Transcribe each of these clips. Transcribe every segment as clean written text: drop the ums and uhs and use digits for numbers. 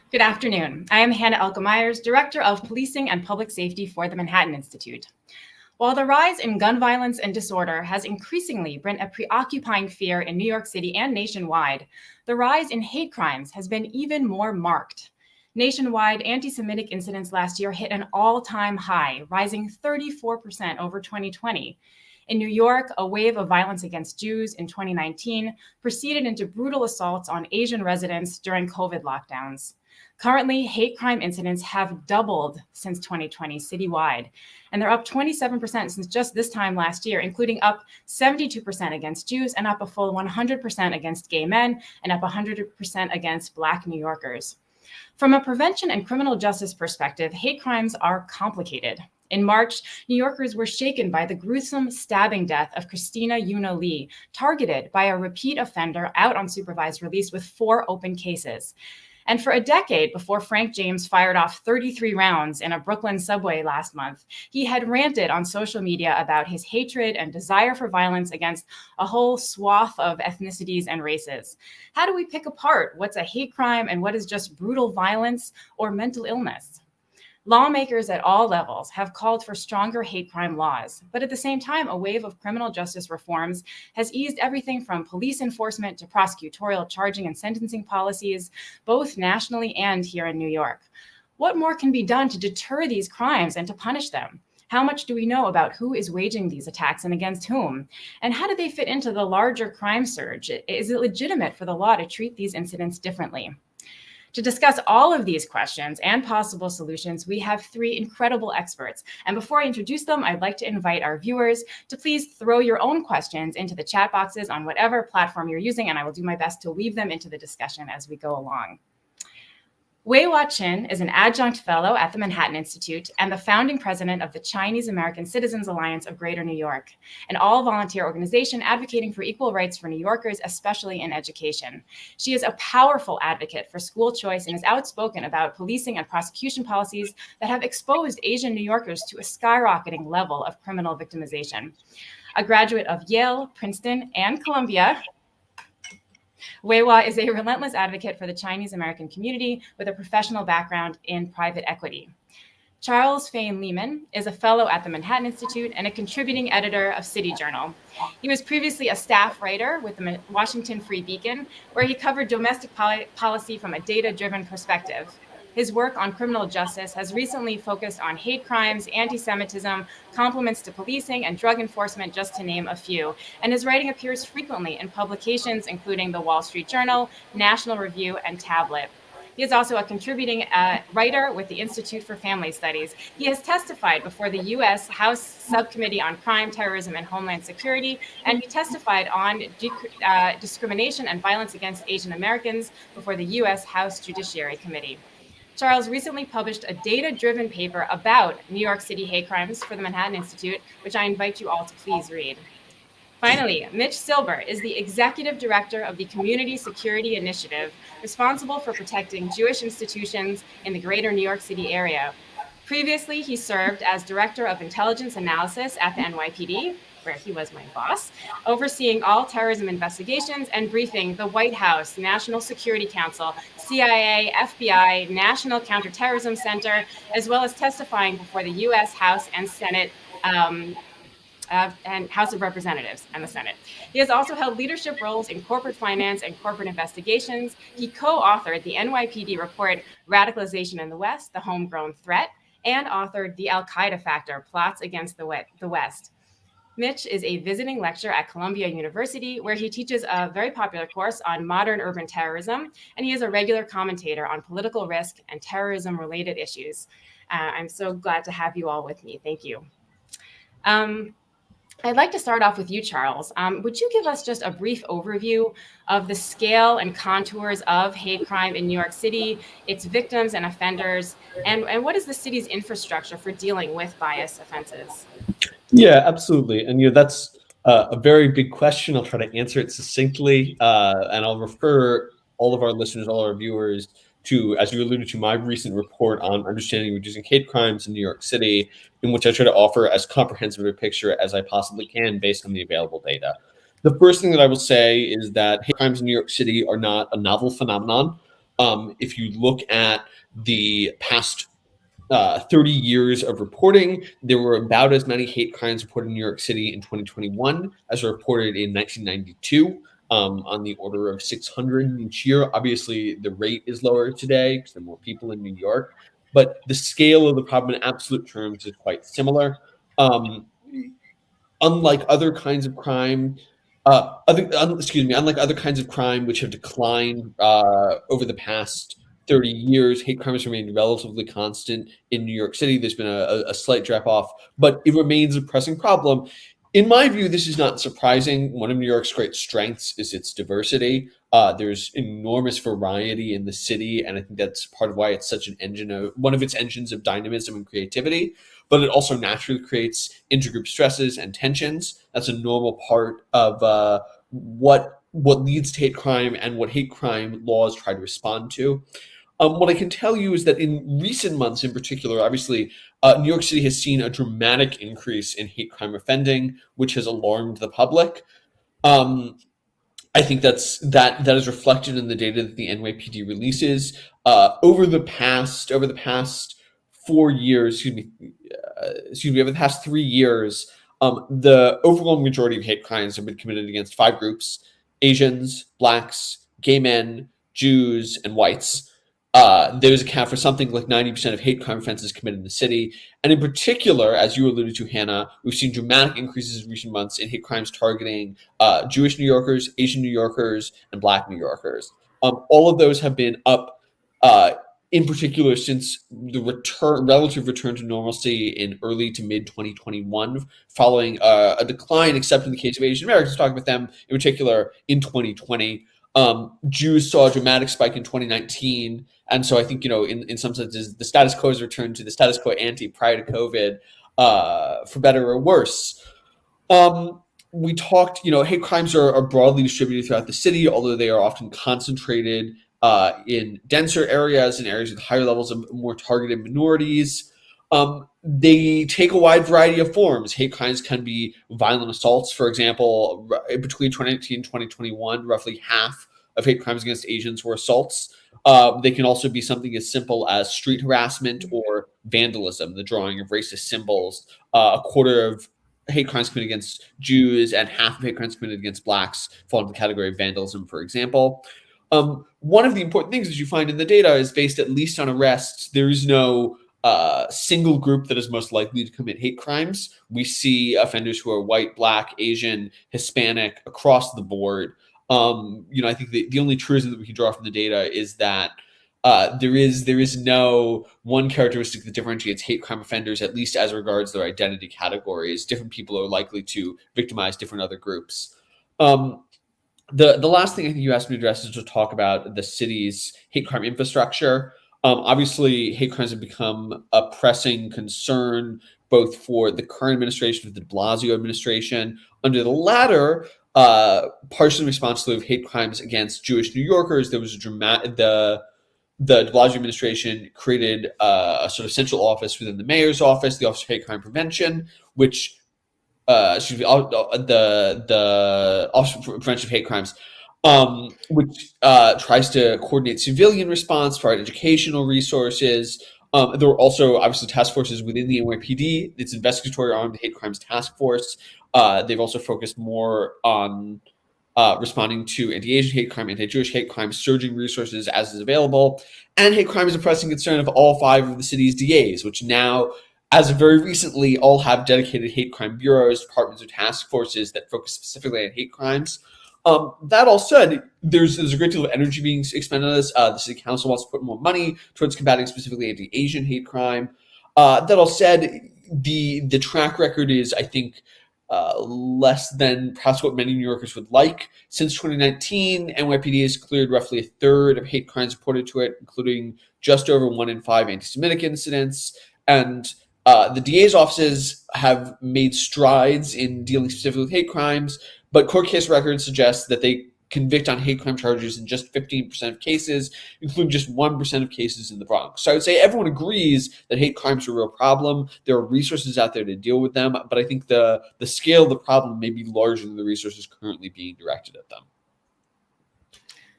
Good afternoon. I am Hannah Elke-Myers, Director of Policing and Public Safety for the Manhattan Institute. While the rise in gun violence and disorder has increasingly been a preoccupying fear in New York City and nationwide, the rise in hate crimes has been even more marked. Nationwide, anti-Semitic incidents last year hit an all-time high, rising 34% over 2020. In New York, a wave of violence against Jews in 2019 proceeded into brutal assaults on Asian residents during COVID lockdowns. Currently, hate crime incidents have doubled since 2020 citywide, and they're up 27% since just this time last year, including up 72% against Jews and up a full 100% against gay men and up 100% against Black New Yorkers. From a prevention and criminal justice perspective, hate crimes are complicated. In March, New Yorkers were shaken by the gruesome stabbing death of Christina Yuna Lee, targeted by a repeat offender out on supervised release with 4 open cases. And for a decade before Frank James fired off 33 rounds in a Brooklyn subway last month, he had ranted on social media about his hatred and desire for violence against a whole swath of ethnicities and races. How do we pick apart what's a hate crime and what is just brutal violence or mental illness? Lawmakers at all levels have called for stronger hate crime laws, but at the same time, a wave of criminal justice reforms has eased everything from police enforcement to prosecutorial charging and sentencing policies, both nationally and here in New York. What more can be done to deter these crimes and to punish them? How much do we know about who is waging these attacks and against whom? And how do they fit into the larger crime surge? Is it legitimate for the law to treat these incidents differently? To discuss all of these questions and possible solutions, we have 3 incredible experts. And before I introduce them, I'd like to invite our viewers to please throw your own questions into the chat boxes on whatever platform you're using, and I will do my best to weave them into the discussion as we go along. Weiwa Chin is an adjunct fellow at the Manhattan Institute and the founding president of the Chinese American Citizens Alliance of Greater New York, an all-volunteer organization advocating for equal rights for New Yorkers, especially in education. She is a powerful advocate for school choice and is outspoken about policing and prosecution policies that have exposed Asian New Yorkers to a skyrocketing level of criminal victimization. A graduate of Yale, Princeton, and Columbia, Weiwa is a relentless advocate for the Chinese American community with a professional background in private equity. Charles Fain Lehman is a fellow at the Manhattan Institute and a contributing editor of City Journal. He was previously a staff writer with the Washington Free Beacon, where he covered domestic policy from a data-driven perspective. His work on criminal justice has recently focused on hate crimes, anti-Semitism, compliments to policing, and drug enforcement, just to name a few. And his writing appears frequently in publications including the Wall Street Journal, National Review, and Tablet. He is also a contributing writer with the Institute for Family Studies. He has testified before the U.S. House Subcommittee on Crime, Terrorism, and Homeland Security, and he testified on discrimination and violence against Asian Americans before the U.S. House Judiciary Committee. Charles recently published a data-driven paper about New York City hate crimes for the Manhattan Institute, which I invite you all to please read. Finally, Mitch Silber is the executive director of the Community Security Initiative, responsible for protecting Jewish institutions in the greater New York City area. Previously, he served as director of intelligence analysis at the NYPD, where he was my boss, overseeing all terrorism investigations and briefing the White House, National Security Council, CIA, FBI, National Counterterrorism Center, as well as testifying before the U.S. House and Senate and House of Representatives and the Senate. He has also held leadership roles in corporate finance and corporate investigations. He co-authored the NYPD report, Radicalization in the West, the Homegrown Threat, and authored The Al-Qaeda Factor, Plots Against the West. Mitch is a visiting lecturer at Columbia University, where he teaches a very popular course on modern urban terrorism, and he is a regular commentator on political risk and terrorism-related issues. I'm so glad to have you all with me. Thank you. I'd like to start off with you, Charles. Would you give us just a brief overview of the scale and contours of hate crime in New York City, its victims and offenders, and what is the city's infrastructure for dealing with bias offenses? Yeah, absolutely. And that's a very big question. I'll try to answer it succinctly, and I'll refer all of our listeners, all our viewers to, as you alluded to, my recent report on understanding and reducing hate crimes in New York City, in which I try to offer as comprehensive a picture as I possibly can based on the available data. The first thing that I will say is that hate crimes in New York City are not a novel phenomenon. If you look at the past 30 years of reporting, there were about as many hate crimes reported in New York City in 2021 as were reported in 1992, on the order of 600 each year. Obviously, the rate is lower today because there are more people in New York, but the scale of the problem in absolute terms is quite similar. Unlike other kinds of crime, unlike other kinds of crime which have declined over the past 30 years, hate crime has remained relatively constant in New York City. There's been a slight drop off, but it remains a pressing problem. In my view, this is not surprising. One of New York's great strengths is its diversity. There's enormous variety in the city, and I think that's part of why it's such an one of its engines of dynamism and creativity. But it also naturally creates intergroup stresses and tensions. That's a normal part of what leads to hate crime and what hate crime laws try to respond to. What I can tell you is that in recent months in particular, obviously, New York City has seen a dramatic increase in hate crime offending, which has alarmed the public. I think that is reflected in the data that the NYPD releases. Over the past 4 years, over the past 3 years, the overwhelming majority of hate crimes have been committed against 5 groups: Asians, Blacks, gay men, Jews, and whites. Those account for something like 90% of hate crime offenses committed in the city. And in particular, as you alluded to, Hannah, we've seen dramatic increases in recent months in hate crimes targeting Jewish New Yorkers, Asian New Yorkers, and Black New Yorkers. All of those have been up, in particular, since the relative return to normalcy in early to mid 2021, following a decline, except in the case of Asian Americans, talking about them in particular in 2020. Jews saw a dramatic spike in 2019. And so I think, in some senses, the status quo has returned to the status quo ante prior to COVID, for better or worse. We talked, hate crimes are broadly distributed throughout the city, although they are often concentrated in denser areas and areas with higher levels of more targeted minorities. They take a wide variety of forms. Hate crimes can be violent assaults. For example, between 2019 and 2021, roughly half of hate crimes against Asians were assaults. They can also be something as simple as street harassment or vandalism, the drawing of racist symbols. A quarter of hate crimes committed against Jews and half of hate crimes committed against Blacks fall into the category of vandalism, for example. One of the important things that you find in the data is based at least on arrests. There is no single group that is most likely to commit hate crimes. We see offenders who are white, Black, Asian, Hispanic across the board. I think the only truism that we can draw from the data is that there is no one characteristic that differentiates hate crime offenders, at least as regards their identity categories. Different people are likely to victimize different other groups. The last thing I think you asked me to address is to talk about the city's hate crime infrastructure. Obviously, hate crimes have become a pressing concern both for the current administration, the de Blasio administration. Under the latter, partially responsible of hate crimes against Jewish New Yorkers, there was the de Blasio administration created a sort of central office within the mayor's office, the Office of Hate Crime Prevention, which the Office of Prevention of Hate Crimes, which tries to coordinate civilian response, provide educational resources. There were also obviously task forces within the NYPD. It's investigatory arm, the Hate Crimes Task Force. They've also focused more on responding to anti-Asian hate crime, anti-Jewish hate crime, surging resources as is available. And hate crime is a pressing concern of all 5 of the city's DAs, which now, as of very recently, all have dedicated hate crime bureaus, departments, or task forces that focus specifically on hate crimes. That all said, there's a great deal of energy being expended on this. The city council wants to put more money towards combating specifically anti-Asian hate crime. That all said, the track record is, I think, less than perhaps what many New Yorkers would like. Since 2019, NYPD has cleared roughly a third of hate crimes reported to it, including just over 1 in 5 anti-Semitic incidents. And the DA's offices have made strides in dealing specifically with hate crimes, but court case records suggest that they convict on hate crime charges in just 15% of cases, including just 1% of cases in the Bronx. So I would say everyone agrees that hate crimes are a real problem. There are resources out there to deal with them, but I think the scale of the problem may be larger than the resources currently being directed at them.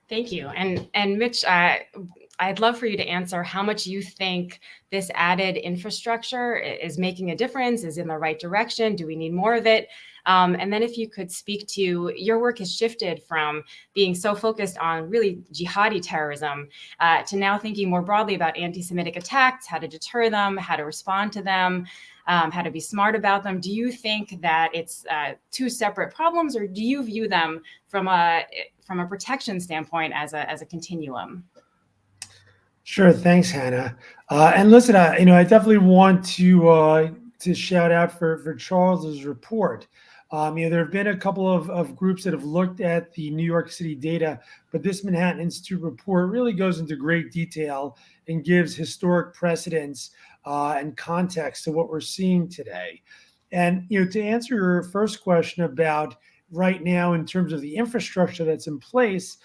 Thank you. And Mitch, I'd love for you to answer how much you think this added infrastructure is making a difference, is in the right direction. Do we need more of it? And then if you could speak to your work has shifted from being so focused on really jihadi terrorism to now thinking more broadly about anti-Semitic attacks, how to deter them, how to respond to them, how to be smart about them. Do you think that it's two separate problems, or do you view them from a protection standpoint as a continuum? Sure, thanks, Hannah. And listen, I definitely want to shout out for Charles's report. There have been a couple of groups that have looked at the New York City data, but this Manhattan Institute report really goes into great detail and gives historic precedents and context to what we're seeing today. And to answer your first question about right now in terms of the infrastructure that's in place,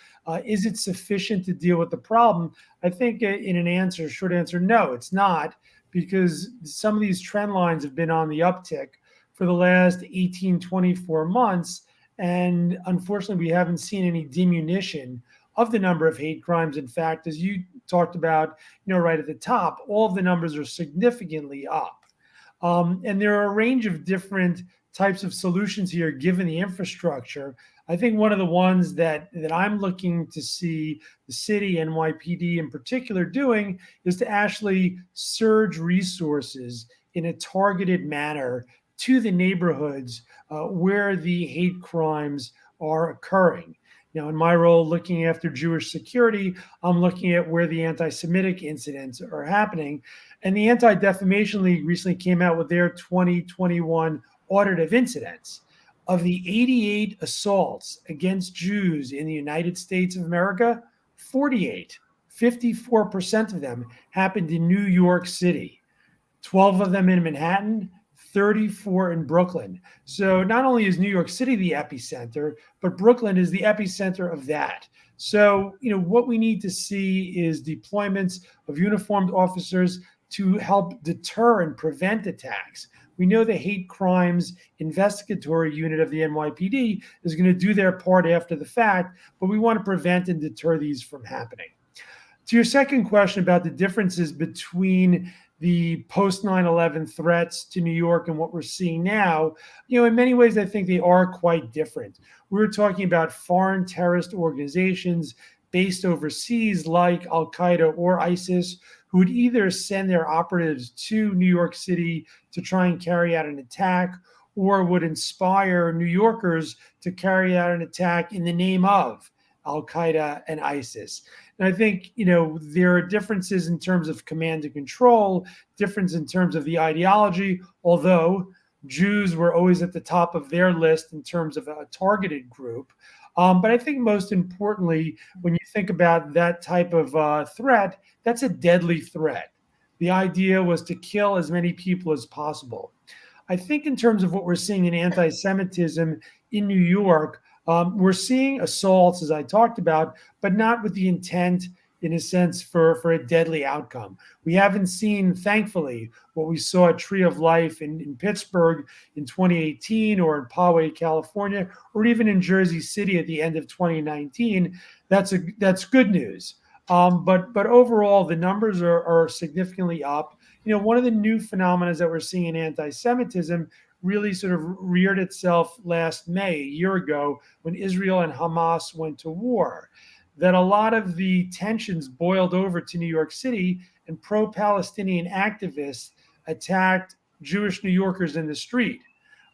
is it sufficient to deal with the problem? I think in an short answer, no, it's not, because some of these trend lines have been on the uptick for the last 18, 24 months. And unfortunately, we haven't seen any diminution of the number of hate crimes. In fact, as you talked about, right at the top, all of the numbers are significantly up. And there are a range of different types of solutions here, given the infrastructure. I think one of the ones that I'm looking to see the city, NYPD in particular, doing is to actually surge resources in a targeted manner to the neighborhoods where the hate crimes are occurring. Now, in my role looking after Jewish security, I'm looking at where the anti-Semitic incidents are happening. And the Anti-Defamation League recently came out with their 2021 audit of incidents. Of the 88 assaults against Jews in the United States of America, 54% of them happened in New York City, 12 of them in Manhattan, 34 in Brooklyn. So not only is New York City the epicenter, but Brooklyn is the epicenter of that. So, what we need to see is deployments of uniformed officers to help deter and prevent attacks. We know the hate crimes investigatory unit of the NYPD is going to do their part after the fact, but we want to prevent and deter these from happening. To your second question about the differences between the post 9/11 threats to New York and what we're seeing now, in many ways, I think they are quite different. We're talking about foreign terrorist organizations based overseas like Al Qaeda or ISIS, who would either send their operatives to New York City to try and carry out an attack, or would inspire New Yorkers to carry out an attack in the name of Al Qaeda and ISIS. And I think, there are differences in terms of command and control, difference in terms of the ideology, although Jews were always at the top of their list in terms of a targeted group. But I think most importantly, when you think about that type of threat, that's a deadly threat. The idea was to kill as many people as possible. I think in terms of what we're seeing in anti-Semitism in New York, we're seeing assaults, as I talked about, but not with the intent, in a sense, for a deadly outcome. We haven't seen, thankfully, what we saw at Tree of Life in Pittsburgh in 2018, or in Poway, California, or even in Jersey City at the end of 2019. That's good news. But overall, the numbers are significantly up. One of the new phenomena that we're seeing in anti-Semitism really sort of reared itself last May, a year ago, when Israel and Hamas went to war, that a lot of the tensions boiled over to New York City, and pro-Palestinian activists attacked Jewish New Yorkers in the street.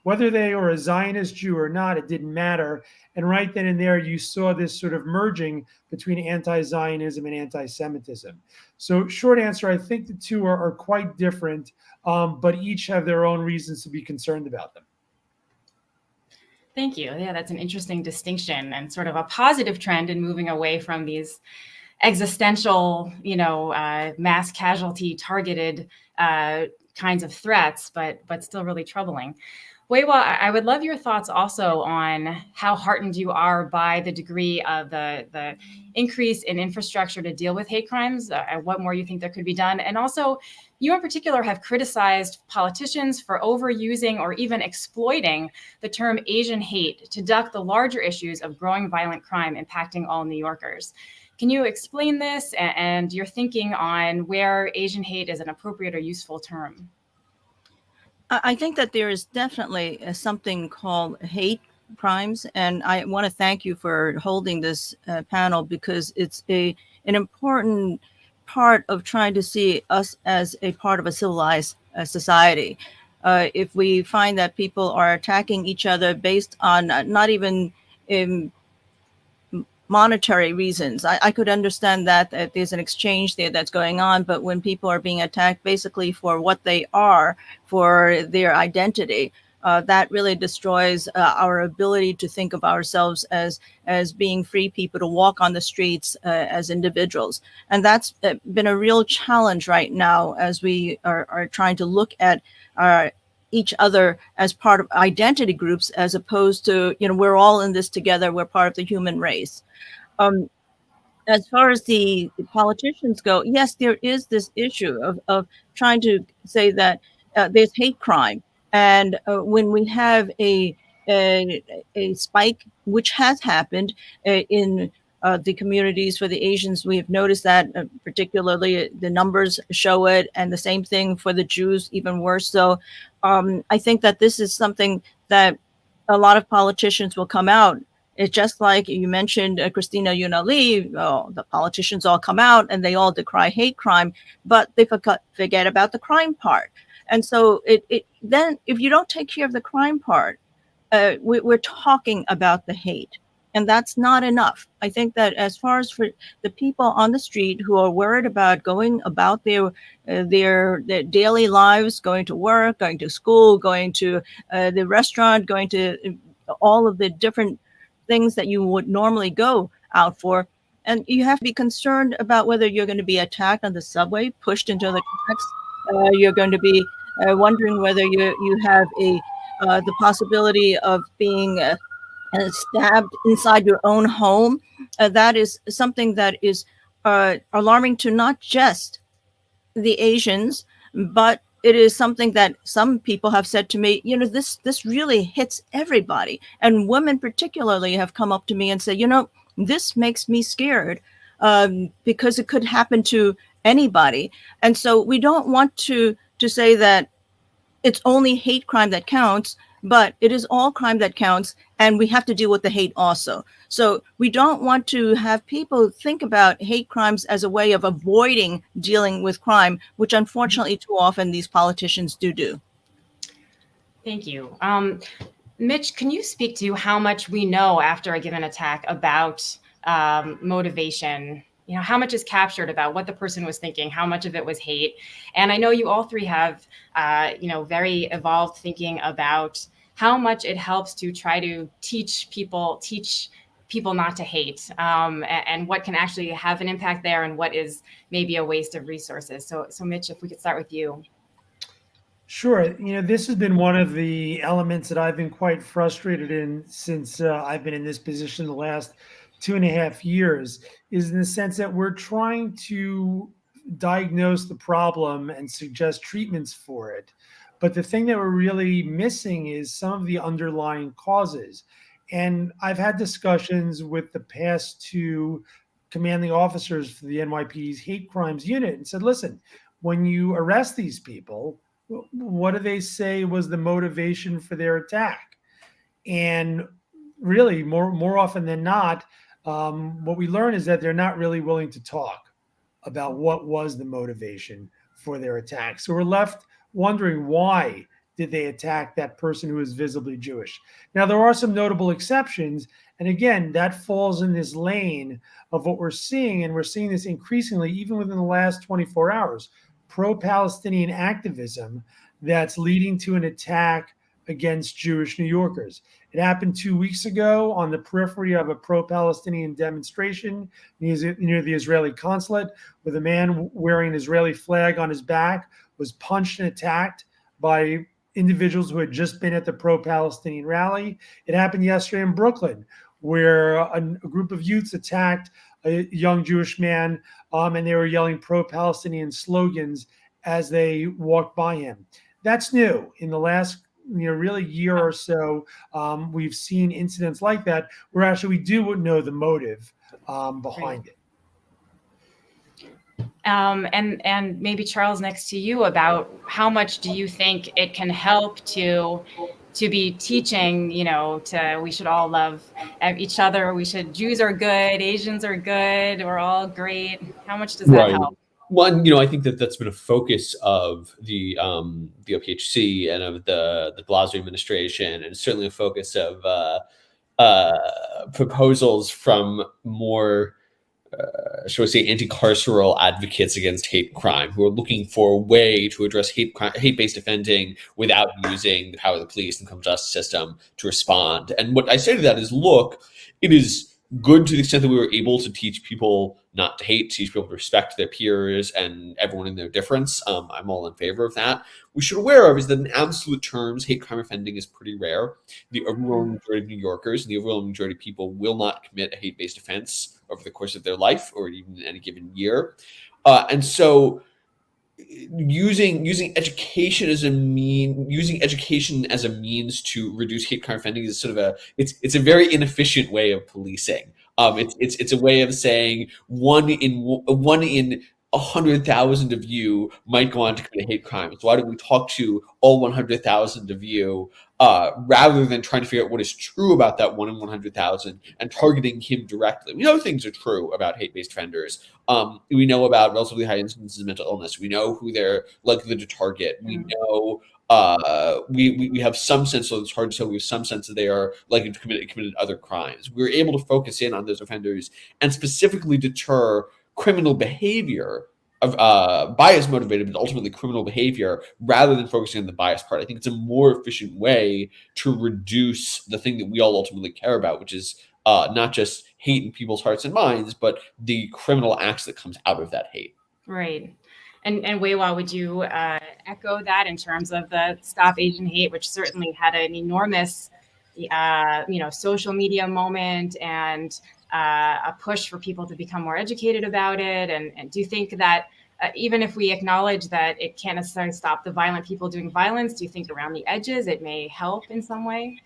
Whether they were a Zionist Jew or not, it didn't matter. And right then and there, you saw this sort of merging between anti-Zionism and anti-Semitism. So short answer, I think the two are quite different, but each have their own reasons to be concerned about them. Thank you. Yeah, that's an interesting distinction and sort of a positive trend in moving away from these existential, mass casualty targeted kinds of threats, but still really troubling. Weiwa, I would love your thoughts also on how heartened you are by the degree of the increase in infrastructure to deal with hate crimes, what more you think there could be done. And also, you in particular have criticized politicians for overusing or even exploiting the term Asian hate to duck the larger issues of growing violent crime impacting all New Yorkers. Can you explain this and your thinking on where Asian hate is an appropriate or useful term? I think that there is definitely something called hate crimes, and I want to thank you for holding this panel, because it's an important part of trying to see us as a part of a civilized society. If we find that people are attacking each other based on not even monetary reasons, I could understand that there's an exchange there that's going on. But when people are being attacked basically for what they are, for their identity, that really destroys our ability to think of ourselves as being free people to walk on the streets as individuals. And that's been a real challenge right now as we are trying to look at each other as part of identity groups, as opposed to, we're all in this together, we're part of the human race. As far as the politicians go, yes, there is this issue of trying to say that there's hate crime. And when we have a spike, which has happened in the communities for the Asians, we have noticed that particularly the numbers show it, and the same thing for the Jews, even worse. So I think that this is something that a lot of politicians will come out. It's just like you mentioned, Christina Yunali, the politicians all come out and they all decry hate crime, but they forget about the crime part. And so then if you don't take care of the crime part, we're talking about the hate. And that's not enough. I think that as far as for the people on the street who are worried about going about their daily lives, going to work, going to school, going to the restaurant, going to all of the different things that you would normally go out for. And you have to be concerned about whether you're going to be attacked on the subway, pushed into the tracks. You're going to be wondering whether you have the possibility of being stabbed inside your own home. That is something that is alarming to not just the Asians, but it is something that some people have said to me, this really hits everybody. And women particularly have come up to me and said, this makes me scared because it could happen to anybody. And so we don't want to say that it's only hate crime that counts, but it is all crime that counts, and we have to deal with the hate also. So we don't want to have people think about hate crimes as a way of avoiding dealing with crime, which unfortunately too often these politicians do. Thank you. Mitch, can you speak to how much we know after a given attack about motivation? How much is captured about what the person was thinking, how much of it was hate? And I know you all three have, very evolved thinking about how much it helps to try to teach people not to hate, and what can actually have an impact there and what is maybe a waste of resources. So Mitch, if we could start with you. Sure. This has been one of the elements that I've been quite frustrated in since I've been in this position the last 2.5 years, is in the sense that we're trying to diagnose the problem and suggest treatments for it. But the thing that we're really missing is some of the underlying causes. And I've had discussions with the past two commanding officers for the NYPD's hate crimes unit and said, listen, when you arrest these people, what do they say was the motivation for their attack? And really, more often than not, what we learn is that they're not really willing to talk about what was the motivation for their attack. So we're left wondering, why did they attack that person who is visibly Jewish? Now, there are some notable exceptions. And again, that falls in this lane of what we're seeing. And we're seeing this increasingly, even within the last 24 hours, pro-Palestinian activism that's leading to an attack against Jewish New Yorkers. It happened 2 weeks ago on the periphery of a pro-Palestinian demonstration near the Israeli consulate, where the man wearing an Israeli flag on his back was punched and attacked by individuals who had just been at the pro-Palestinian rally. It happened yesterday in Brooklyn, where a group of youths attacked a young Jewish man, and they were yelling pro-Palestinian slogans as they walked by him. That's new. In the last really year or so, we've seen incidents like that where actually we do know the motive behind it. And maybe Charles, next to you, about how much do you think it can help to be teaching, we should all love each other. Jews are good, Asians are good, we're all great. How much does that help? One, I think that's been a focus of the OPHC and of the de Blasio administration, and certainly a focus of proposals from more, shall we say, anti-carceral advocates against hate crime, who are looking for a way to address hate-based offending without using the power of the police and criminal justice system to respond. And what I say to that is, look, it is good to the extent that we were able to teach people not to hate, teach people to respect their peers and everyone in their difference. I'm all in favor of that. We should be aware of is that in absolute terms, hate crime offending is pretty rare. The overwhelming majority of New Yorkers and the overwhelming majority of people will not commit a hate-based offense over the course of their life or even in any given year. And so using education as a means to reduce hate crime offending is sort of it's a very inefficient way of policing. It's a way of saying one in 100,000 of you might go on to commit a hate crime. So why don't we talk to all 100,000 of you rather than trying to figure out what is true about that 1 in 100,000 and targeting him directly? We know things are true about hate-based offenders. We know about relatively high incidences of mental illness. We know who they're likely to target. We know we have some sense, so it's hard to tell, we have some sense that they are likely to committed other crimes. We're able to focus in on those offenders and specifically deter criminal behavior of bias motivated, but ultimately criminal behavior, rather than focusing on the bias part. I think it's a more efficient way to reduce the thing that we all ultimately care about, which is not just hate in people's hearts and minds, but the criminal acts that comes out of that hate. Right. And Weiwa, would you echo that in terms of the Stop Asian Hate, which certainly had an enormous, social media moment and a push for people to become more educated about it? And do you think that even if we acknowledge that it can't necessarily stop the violent people doing violence, do you think around the edges it may help in some way?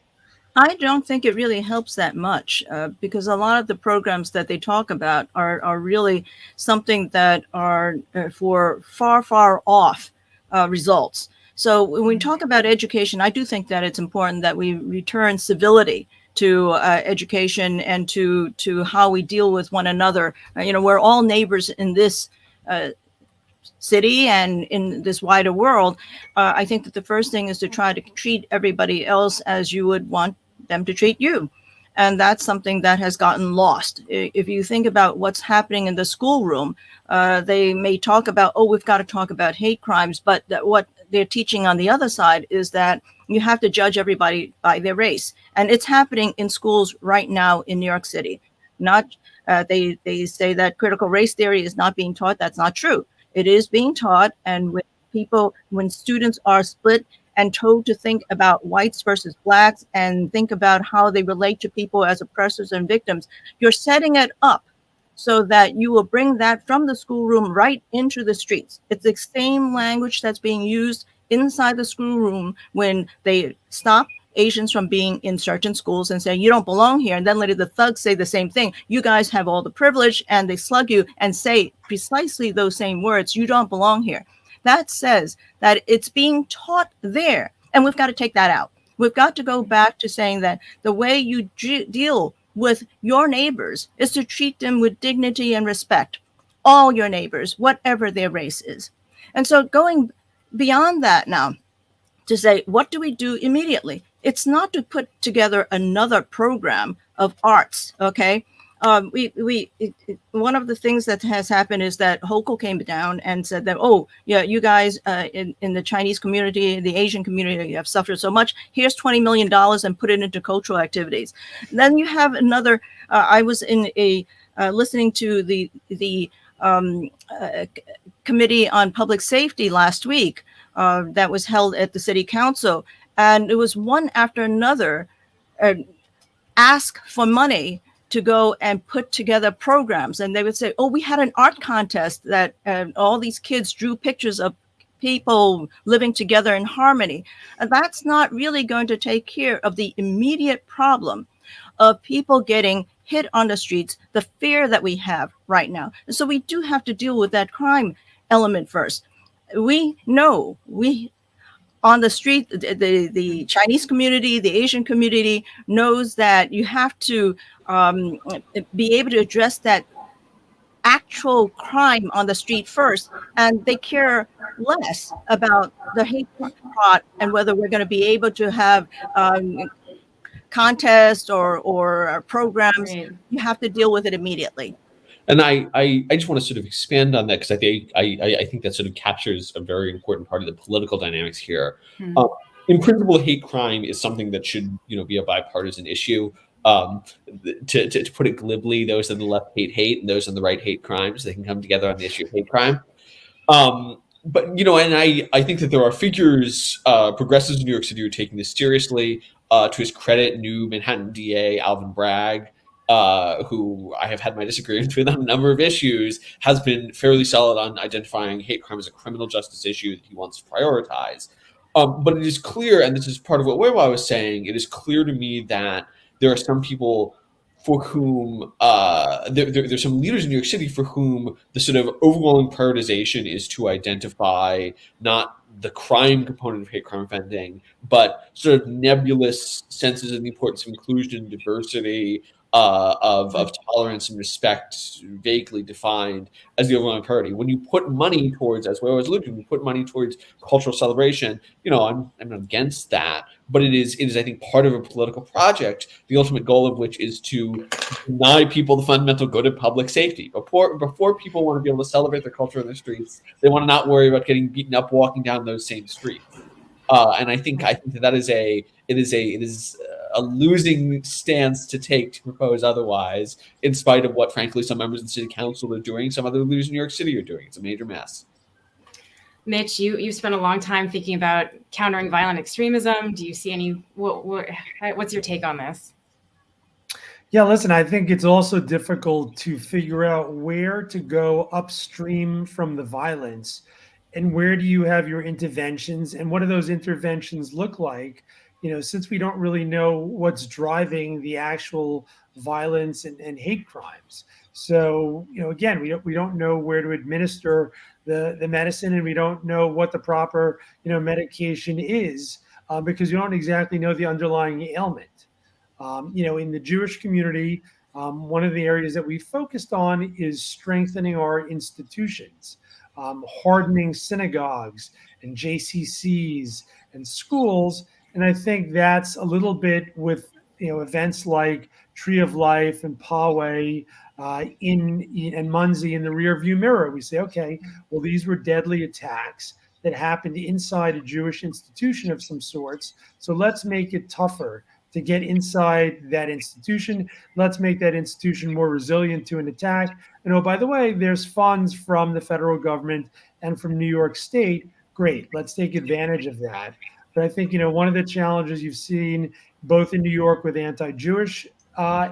I don't think it really helps that much because a lot of the programs that they talk about are really something that are for far off results. So when we talk about education, I do think that it's important that we return civility to education and to how we deal with one another. We're all neighbors in this city and in this wider world. I think that the first thing is to try to treat everybody else as you would want them to treat you. And that's something that has gotten lost. If you think about what's happening in the schoolroom, they may talk about, we've got to talk about hate crimes, but what they're teaching on the other side is that you have to judge everybody by their race. And it's happening in schools right now in New York City. They say that critical race theory is not being taught. That's not true. It is being taught. And when students are split and told to think about whites versus blacks and think about how they relate to people as oppressors and victims, you're setting it up so that you will bring that from the schoolroom right into the streets. It's the same language that's being used inside the schoolroom when they stop Asians from being in certain schools and say, you don't belong here. And then later the thugs say the same thing. You guys have all the privilege, and they slug you and say precisely those same words. You don't belong here. That says that it's being taught there. And we've got to take that out. We've got to go back to saying that the way you deal with your neighbors is to treat them with dignity and respect. All your neighbors, whatever their race is. And so going beyond that now to say, what do we do immediately? It's not to put together another program of arts, okay? One of the things that has happened is that Hochul came down and said that, you guys in the Chinese community, the Asian community, you have suffered so much. Here's $20 million and put it into cultural activities. And then you have another. I was in listening to the Committee on Public Safety last week, that was held at the city council, and it was one after another ask for money to go and put together programs. And they would say, oh, we had an art contest that all these kids drew pictures of people living together in harmony. And that's not really going to take care of the immediate problem of people getting hit on the streets, the fear that we have right now. And so we do have to deal with that crime element first. We know on the street, the Chinese community, the Asian community knows that you have to be able to address that actual crime on the street first, and they care less about the hate plot and whether we're going to be able to have contests or programs. Right. You have to deal with it immediately. And I just want to sort of expand on that, because I think that sort of captures a very important part of the political dynamics here. In principle, hate crime is something that should be a bipartisan issue. To put it glibly, those on the left hate, and those on the right hate crimes. They can come together on the issue of hate crime. But and I think that there are figures, progressives in New York City, who are taking this seriously. To his credit, new Manhattan DA Alvin Bragg, who I have had my disagreements with on a number of issues, has been fairly solid on identifying hate crime as a criminal justice issue that he wants to prioritize. But it is clear, and this is part of what Weiwa was saying, it is clear to me that there are some people for whom, there's some leaders in New York City for whom the sort of overwhelming prioritization is to identify not the crime component of hate crime offending, but sort of nebulous senses of the importance of inclusion, diversity, of tolerance and respect, vaguely defined as the overwhelming priority. When you put money towards, as Weiwa was alluding to, when you put money towards cultural celebration, I'm against that. But it is I think part of a political project, the ultimate goal of which is to deny people the fundamental good of public safety. Before people want to be able to celebrate their culture in the streets, they want to not worry about getting beaten up walking down those same streets. And I think that is a losing stance to take, to propose otherwise, in spite of what, frankly, some members of the city council are doing, some other leaders in New York City are doing. It's a major mess. Mitch, you've spent a long time thinking about countering violent extremism. Do you see any? What's your take on this? Yeah, listen, I think it's also difficult to figure out where to go upstream from the violence, and where do you have your interventions, and what do those interventions look like? Since we don't really know what's driving the actual violence and hate crimes. So, again, we don't know where to administer the medicine, and we don't know what the proper, medication is, because you don't exactly know the underlying ailment. In the Jewish community, one of the areas that we focused on is strengthening our institutions, hardening synagogues and JCCs and schools. And I think that's a little bit with events like Tree of Life and Poway and Muncie in the rearview mirror. We say, okay, well, these were deadly attacks that happened inside a Jewish institution of some sorts. So let's make it tougher to get inside that institution. Let's make that institution more resilient to an attack. And oh, by the way, there's funds from the federal government and from New York State. Great, let's take advantage of that. But I think, one of the challenges you've seen both in New York with anti-Jewish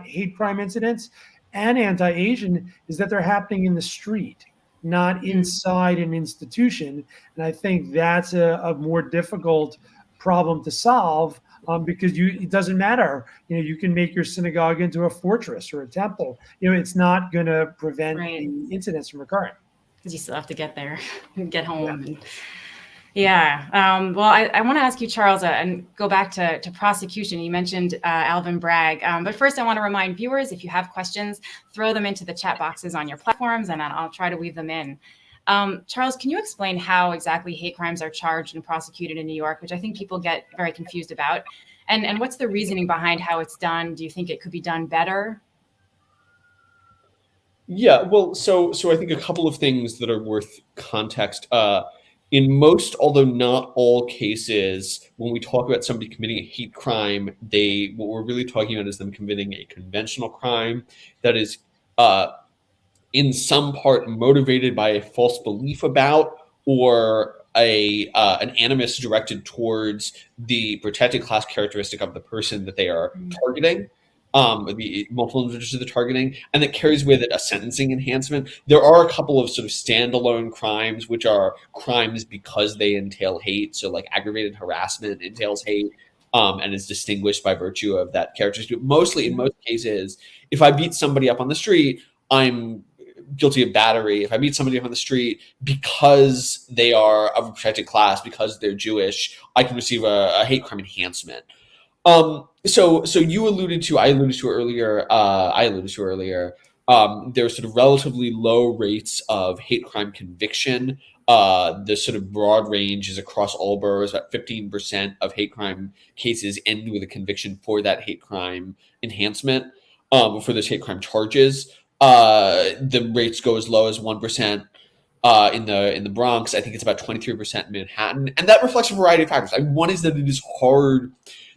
hate crime incidents and anti-Asian is that they're happening in the street, not inside an institution. And I think that's a more difficult problem to solve, because it doesn't matter. You can make your synagogue into a fortress or a temple. It's not going to prevent the incidents from occurring. Because you still have to get there and get home. Yeah. Well, I want to ask you, Charles, and go back to prosecution. You mentioned Alvin Bragg. But first, I want to remind viewers, if you have questions, throw them into the chat boxes on your platforms, and I'll try to weave them in. Charles, can you explain how exactly hate crimes are charged and prosecuted in New York, which I think people get very confused about? And what's the reasoning behind how it's done? Do you think it could be done better? Yeah, well, so I think a couple of things that are worth context. In most, although not all cases, when we talk about somebody committing a hate crime, what we're really talking about is them committing a conventional crime that is in some part motivated by a false belief about or an animus directed towards the protected class characteristic of the person that they are targeting, the multiple individuals they're targeting, and that carries with it a sentencing enhancement. There are a couple of sort of standalone crimes, which are crimes because they entail hate. So like aggravated harassment entails hate, and is distinguished by virtue of that characteristic. Mostly, in most cases, if I beat somebody up on the street, I'm guilty of battery. If I meet somebody up on the street because they are of a protected class, because they're Jewish, I can receive a hate crime enhancement. So you alluded to, I alluded to earlier, there's sort of relatively low rates of hate crime conviction. The sort of broad range is across all boroughs. About 15% of hate crime cases end with a conviction for that hate crime enhancement, for those hate crime charges. The rates go as low as 1% in the Bronx. I think it's about 23% in Manhattan, and that reflects a variety of factors. One is that it is hard.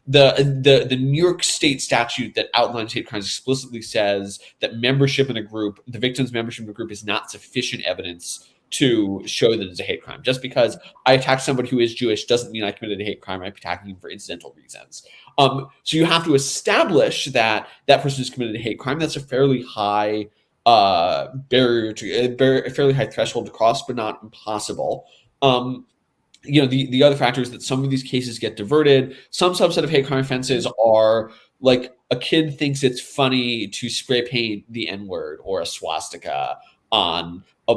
The New York State statute that outlines hate crimes explicitly says that membership in a group, the victim's membership in a group, is not sufficient evidence to show that it's a hate crime. Just because I attack somebody who is Jewish doesn't mean I committed a hate crime. I'm attacking him for incidental reasons. So you have to establish that that person has committed a hate crime. That's a fairly high barrier to a fairly high threshold to cross, but not impossible. The other factor is that some of these cases get diverted. Some subset of hate crime offenses are like a kid thinks it's funny to spray paint the N-word or a swastika on a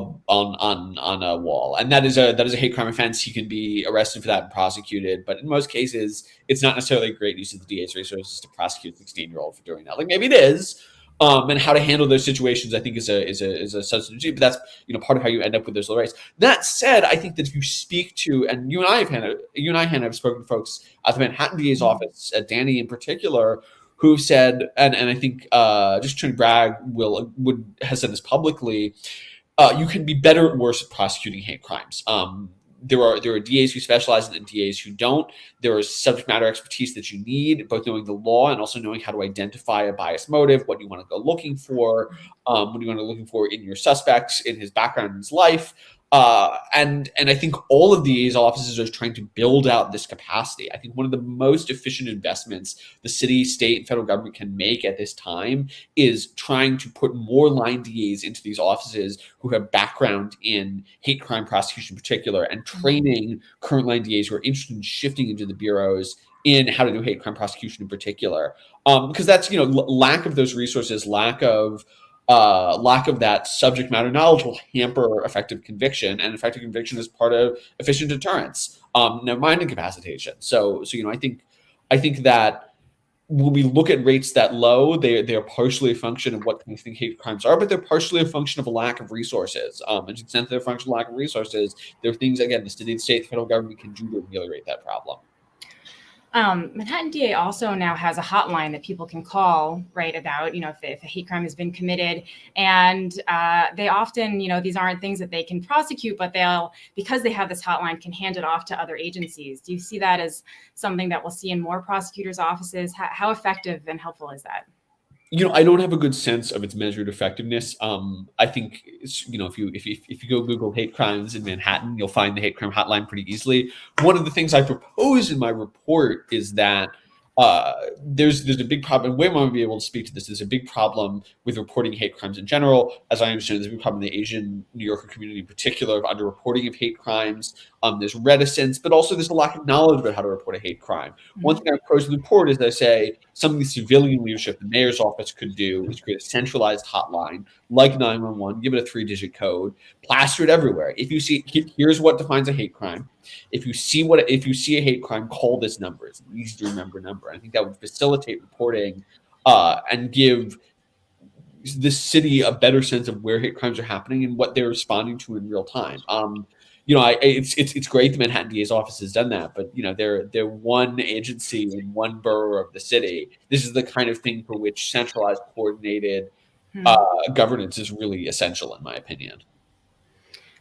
wall, and that is a hate crime offense. He can be arrested for that and prosecuted, but in most cases, it's not necessarily a great use of the DA's resources to prosecute a 16-year-old for doing that. Like maybe it is. And how to handle those situations, I think, is a substitute. But that's part of how you end up with those low rates. That said, I think that if you speak to, and you and I, Hannah, have spoken to folks at the Manhattan DA's office, Danny in particular, who've said, and I think just Attorney Bragg has said this publicly, you can be better or worse at prosecuting hate crimes. There are DAs who specialize and DAs who don't. There is subject matter expertise that you need, both knowing the law and also knowing how to identify a biased motive, what you want to go looking for, what you want to be looking for in your suspects, in his background, in his life. And I think all of these offices are trying to build out this capacity. I think one of the most efficient investments the city, state, and federal government can make at this time is trying to put more line DAs into these offices who have background in hate crime prosecution in particular, and training current line DAs who are interested in shifting into the bureaus in how to do hate crime prosecution in particular. Because that's, lack of those resources, lack of that subject matter knowledge will hamper effective conviction, and effective conviction is part of efficient deterrence, never mind incapacitation. So I think that when we look at rates that low, they are partially a function of what we think hate crimes are, but they're partially a function of a lack of resources. And to the extent they're a function of lack of resources, there are things, again, the state, the federal government can do to ameliorate that problem. Manhattan DA also now has a hotline that people can call, right, about, if a hate crime has been committed. And they often, these aren't things that they can prosecute, but because they have this hotline, can hand it off to other agencies. Do you see that as something that we'll see in more prosecutors' offices? How effective and helpful is that? I don't have a good sense of its measured effectiveness. I think if you go Google hate crimes in Manhattan, you'll find the hate crime hotline pretty easily. One of the things I propose in my report is that there's a big problem, and Weiwa might be able to speak to this. There's a big problem with reporting hate crimes in general. As I understand, there's a big problem in the Asian New Yorker community in particular of underreporting of hate crimes. There's reticence, but also there's a lack of knowledge about how to report a hate crime. One thing I propose in the report is that I say something the civilian leadership, the mayor's office could do is create a centralized hotline like 911, give it a 3-digit code, plaster it everywhere. If you see, here's what defines a hate crime. If you see a hate crime, call this number. It's an easy to remember number. I think that would facilitate reporting and give the city a better sense of where hate crimes are happening and what they're responding to in real time. It's great the Manhattan DA's office has done that, but they're one agency in one borough of the city. This is the kind of thing for which centralized, coordinated governance is really essential, in my opinion.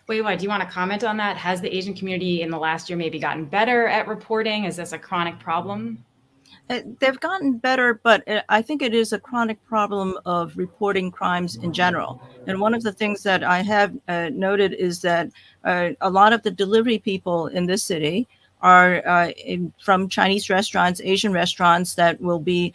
Weiwa, do you want to comment on that? Has the Asian community in the last year maybe gotten better at reporting? Is this a chronic problem? They've gotten better, but I think it is a chronic problem of reporting crimes in general. And one of the things that I have noted is that a lot of the delivery people in this city are from Chinese restaurants, Asian restaurants that will be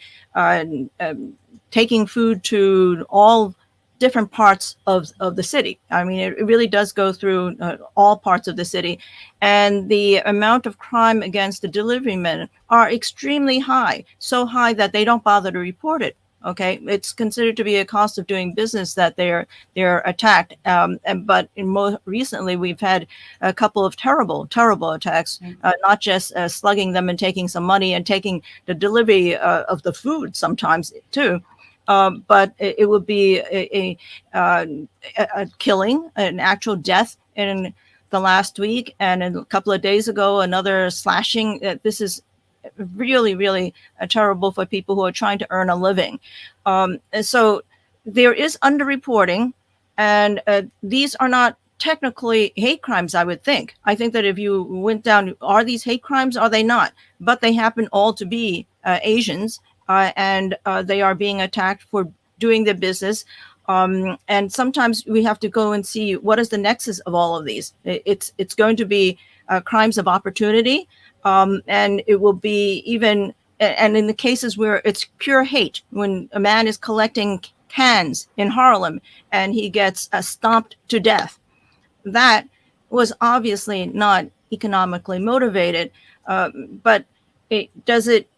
taking food to all different parts of the city. I mean, it really does go through all parts of the city. And the amount of crime against the delivery men are extremely high, so high that they don't bother to report it. Okay, it's considered to be a cost of doing business that they're attacked. But recently, we've had a couple of terrible attacks. Not just slugging them and taking some money and taking the delivery of the food sometimes too. But it would be a killing, an actual death in the last week, and a couple of days ago, another slashing. This is really, really terrible for people who are trying to earn a living. And so there is underreporting, and these are not technically hate crimes, I would think. I think that if you went down, are these hate crimes? Are they not? But they happen all to be Asians. And they are being attacked for doing their business. And sometimes we have to go and see what is the nexus of all of these. It's going to be crimes of opportunity, and it will be even, and in the cases where it's pure hate, when a man is collecting cans in Harlem and he gets stomped to death, that was obviously not economically motivated. But does it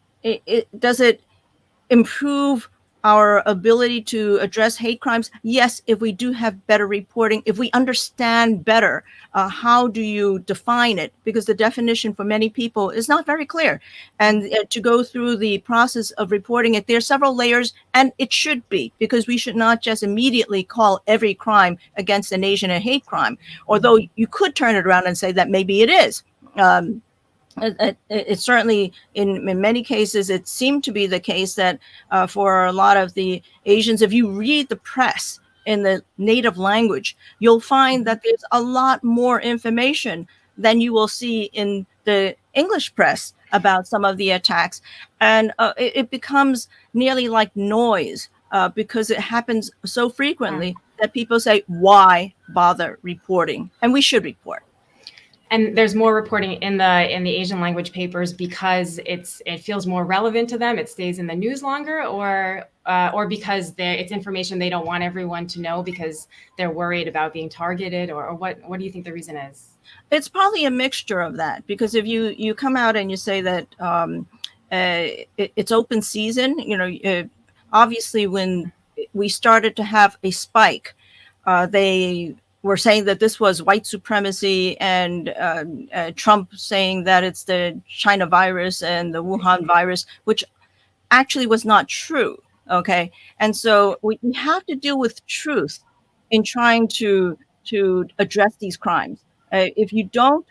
improve our ability to address hate crimes? Yes, if we do have better reporting, if we understand better how do you define it, because the definition for many people is not very clear. And to go through the process of reporting it, there are several layers, and it should be, because we should not just immediately call every crime against an Asian a hate crime, although you could turn it around and say that maybe it is. It certainly, in many cases, it seemed to be the case that for a lot of the Asians, if you read the press in the native language, you'll find that there's a lot more information than you will see in the English press about some of the attacks. And it becomes nearly like noise because it happens so frequently that people say, why bother reporting? And we should report. And there's more reporting in the Asian language papers because it feels more relevant to them. It stays in the news longer, or because it's information they don't want everyone to know because they're worried about being targeted, or what do you think the reason is? It's probably a mixture of that, because if you come out and you say that it's open season, obviously when we started to have a spike, they were saying that this was white supremacy, and Trump saying that it's the China virus and the Wuhan virus, which actually was not true. Okay. And so we have to deal with truth in trying to address these crimes. If you don't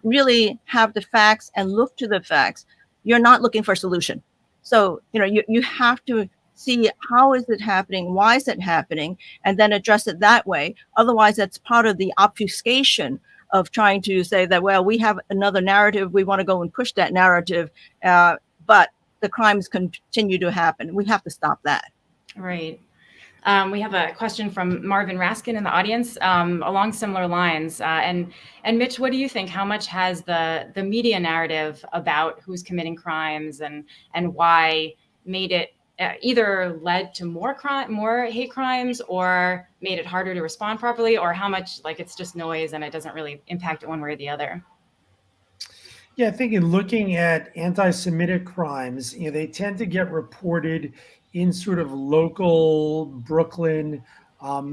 really have the facts and look to the facts, you're not looking for a solution. So, you have to see how is it happening, why is it happening, and then address it that way. Otherwise, that's part of the obfuscation of trying to say that, well, we have another narrative, we want to go and push that narrative, but the crimes continue to happen. We have to stop that. Right. We have a question from Marvin Raskin in the audience along similar lines. And Mitch, what do you think? How much has the media narrative about who's committing crimes and why made it either led to more hate crimes, or made it harder to respond properly, or how much it's just noise and it doesn't really impact it one way or the other? Yeah, I think in looking at anti-Semitic crimes, they tend to get reported in sort of local Brooklyn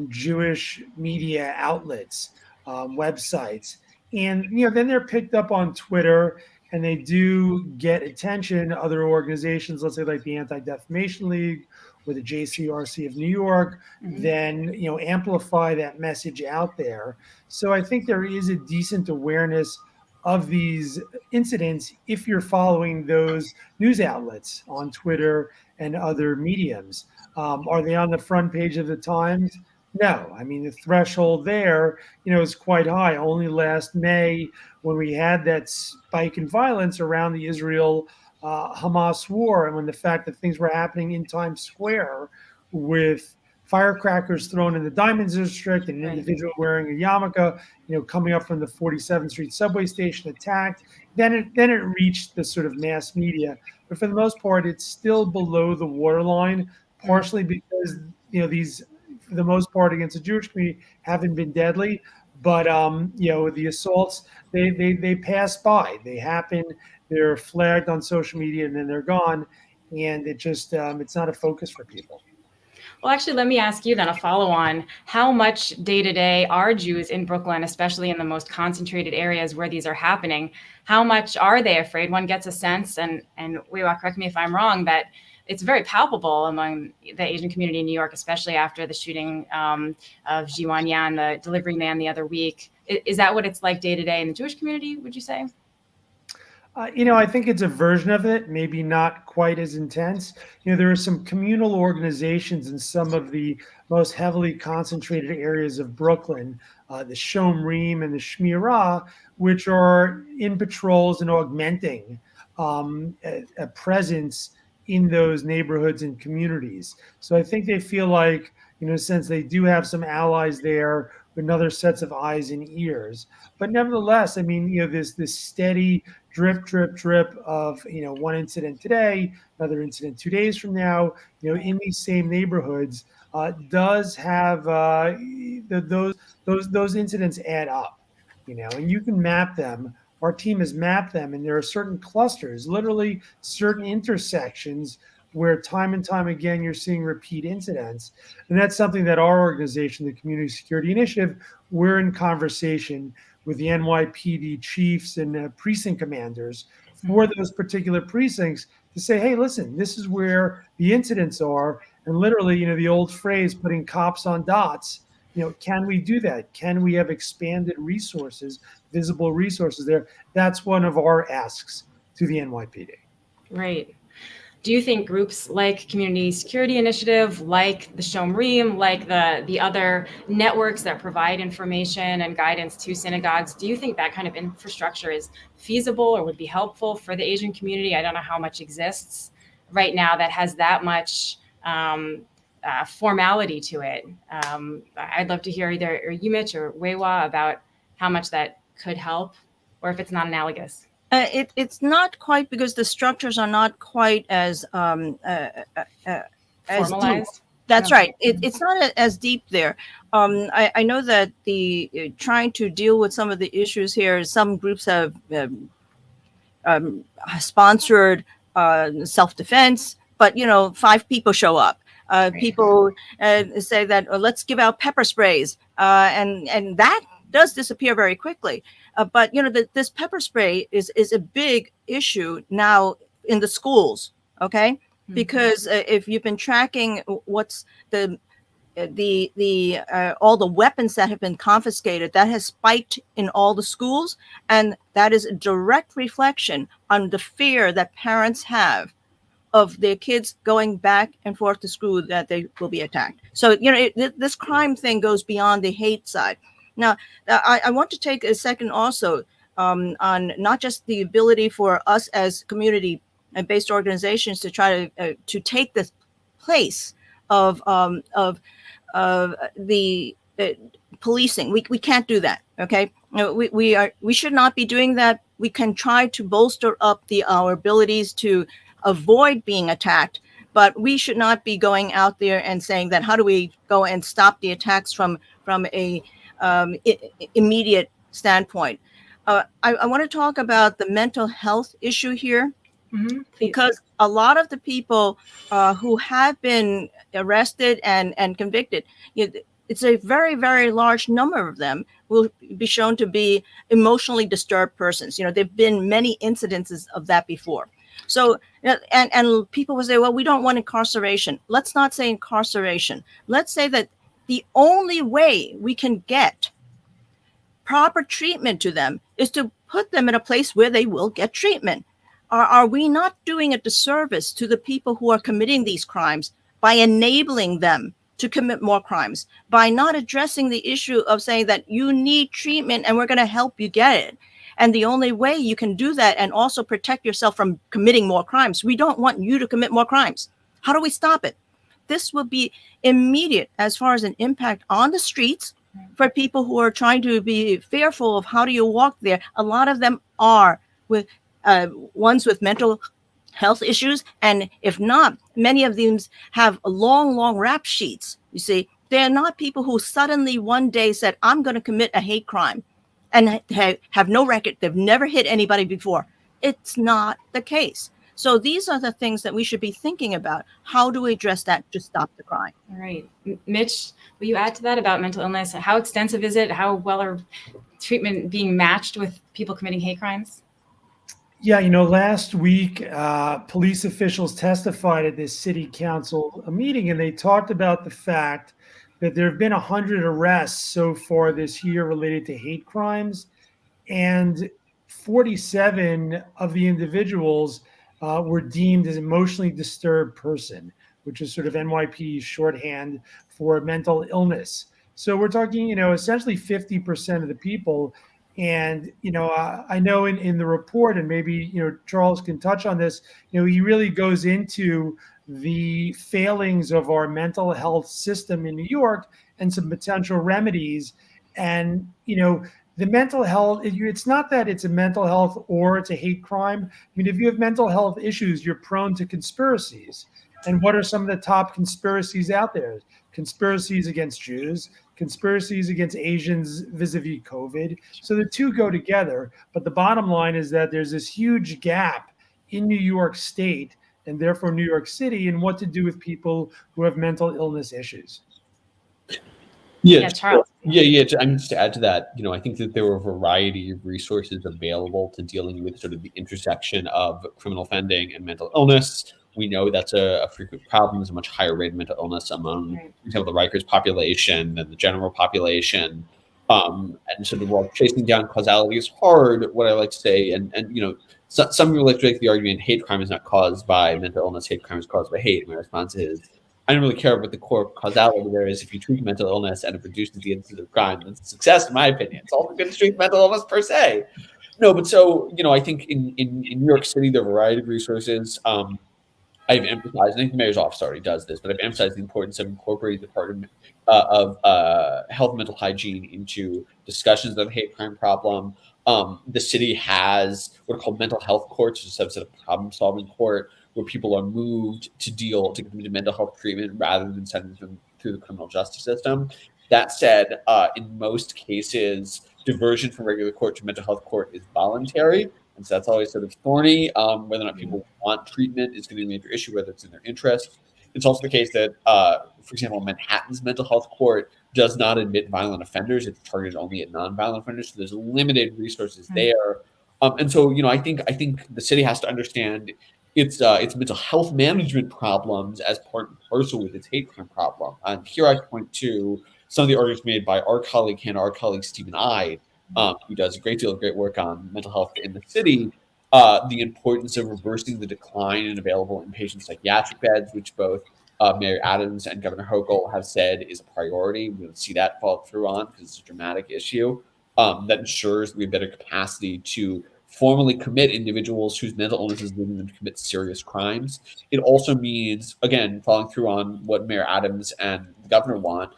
Jewish media outlets, websites, and then they're picked up on Twitter, and they do get attention. Other organizations, let's say like the Anti-Defamation League or the JCRC of New York, then amplify that message out there. So I think there is a decent awareness of these incidents if you're following those news outlets on Twitter and other mediums. Are they on the front page of the Times? No. I mean, the threshold there, is quite high. Only last May, when we had that spike in violence around the Israel Hamas war, and when the fact that things were happening in Times Square with firecrackers thrown in the Diamonds District, and an individual wearing a yarmulke, coming up from the 47th Street subway station attacked. Then it reached the sort of mass media, but for the most part, it's still below the waterline, partially because these, for the most part, against the Jewish community, haven't been deadly. But the assaults, they pass by. They happen. They're flagged on social media, and then they're gone. And it just it's not a focus for people. Well, actually, let me ask you then a follow-on. How much day-to-day are Jews in Brooklyn, especially in the most concentrated areas where these are happening? How much are they afraid? One gets a sense, and Weiwa, correct me if I'm wrong, that it's very palpable among the Asian community in New York, especially after the shooting of Ji Wan-yan, the delivery man, the other week. Is that what it's like day-to-day in the Jewish community, would you say? I think it's a version of it, maybe not quite as intense. There are some communal organizations in some of the most heavily concentrated areas of Brooklyn, the Shomrim and the Shmirah, which are in patrols and augmenting a presence in those neighborhoods and communities. So I think they feel like, in a sense, they do have some allies there with another sets of eyes and ears. But nevertheless, I mean, this steady drip, drip, drip of, one incident today, another incident 2 days from now, in these same neighborhoods, does have those incidents add up, and you can map them. Our team has mapped them, and there are certain clusters, literally certain intersections where time and time again you're seeing repeat incidents. And that's something that our organization, the Community Security Initiative, we're in conversation with the NYPD chiefs and precinct commanders for those particular precincts to say, hey, listen, this is where the incidents are. And literally, the old phrase, putting cops on dots, can we do that? Can we have expanded resources, visible resources there? That's one of our asks to the NYPD. Right. Do you think groups like Community Security Initiative, like the Shomrim, like the other networks that provide information and guidance to synagogues, do you think that kind of infrastructure is feasible or would be helpful for the Asian community? I don't know how much exists right now that has that much formality to it. I'd love to hear either you, Mitch, or Weiwa about how much that could help, or if it's not analogous. It's not quite, because the structures are not quite as Formalized. That's right. It's not as deep there. I know that the trying to deal with some of the issues here, some groups have sponsored self-defense, but 5 people show up. People say that let's give out pepper sprays, and that does disappear very quickly. But this pepper spray is a big issue now in the schools. Okay, mm-hmm. Because if you've been tracking what's the all the weapons that have been confiscated, that has spiked in all the schools, and that is a direct reflection on the fear that parents have of their kids going back and forth to school, that they will be attacked. So this crime thing goes beyond the hate side. Now, I want to take a second also on not just the ability for us as community-based organizations to try to take the place of the policing. We can't do that. Okay, we should not be doing that. We can try to bolster up our abilities to avoid being attacked, but we should not be going out there and saying that how do we go and stop the attacks from a immediate standpoint. I want to talk about the mental health issue here, mm-hmm. Because a lot of the people who have been arrested and convicted, it's a very, very large number of them will be shown to be emotionally disturbed persons. There've been many incidences of that before. So, and people will say, well, we don't want incarceration. Let's not say incarceration. Let's say that the only way we can get proper treatment to them is to put them in a place where they will get treatment. Are we not doing a disservice to the people who are committing these crimes by enabling them to commit more crimes, by not addressing the issue of saying that you need treatment and we're going to help you get it? And the only way you can do that and also protect yourself from committing more crimes, we don't want you to commit more crimes. How do we stop it? This will be immediate as far as an impact on the streets for people who are trying to be fearful of how do you walk there. A lot of them are with ones with mental health issues. And if not, many of them have long rap sheets. You see, they're not people who suddenly one day said, I'm going to commit a hate crime and have no record. They've never hit anybody before. It's not the case. So these are the things that we should be thinking about. How do we address that to stop the crime? All right. Mitch, will you add to that about mental illness? How extensive is it? How well are treatment being matched with people committing hate crimes? Yeah, last week, police officials testified at this city council meeting, and they talked about the fact that there have been 100 arrests so far this year related to hate crimes, and 47 of the individuals were deemed as emotionally disturbed person, which is sort of NYPD's shorthand for mental illness. So we're talking, essentially 50% of the people. And, I know in the report, and maybe, Charles can touch on this, he really goes into the failings of our mental health system in New York and some potential remedies. And, the mental health, it's not that it's a mental health or it's a hate crime. I mean, if you have mental health issues, you're prone to conspiracies. And what are some of the top conspiracies out there? Conspiracies against Jews, conspiracies against Asians vis-a-vis COVID. So the two go together. But the bottom line is that there's this huge gap in New York State and therefore New York City in what to do with people who have mental illness issues. Yeah, Charles. Yeah. I mean, just to add to that, I think that there were a variety of resources available to dealing with sort of the intersection of criminal offending and mental illness. We know that's a frequent problem. There's a much higher rate of mental illness among, for example, the Rikers population than the general population. And sort of while chasing down causality is hard, what I like to say, and some people like to make the argument hate crime is not caused by mental illness, hate crime is caused by hate. My response is, I don't really care what the core causality there is. If you treat mental illness and it reduces the incidence of crime, that's a success, in my opinion. It's also good to treat mental illness per se. No, but so, I think in New York City, there are a variety of resources. I've emphasized, I think the mayor's office already does this, but I've emphasized the importance of incorporating the Department of Health and Mental Hygiene into discussions of the hate crime problem. The city has what are called mental health courts, which is a subset of problem-solving court, where people are moved to get them into mental health treatment rather than sending them through the criminal justice system. That said, in most cases, diversion from regular court to mental health court is voluntary. And so that's always sort of thorny. Whether or not people want treatment is going to be a major issue, whether it's in their interest. It's also the case that, for example, Manhattan's mental health court does not admit violent offenders. It's targeted only at nonviolent offenders. So there's limited resources there. And so, I think the city has to understand its mental health management problems as part and parcel with its hate crime problem. And here I point to some of the arguments made by our colleague Hannah, our colleague Stephen Ide, who does a great deal of great work on mental health in the city, the importance of reversing the decline in available inpatient psychiatric beds, which both Mayor Adams and Governor Hochul have said is a priority. We don't see that fall through on because it's a dramatic issue that ensures we have better capacity to formally commit individuals whose mental illness is leading them to commit serious crimes. It also means, again, following through on what Mayor Adams and the governor want,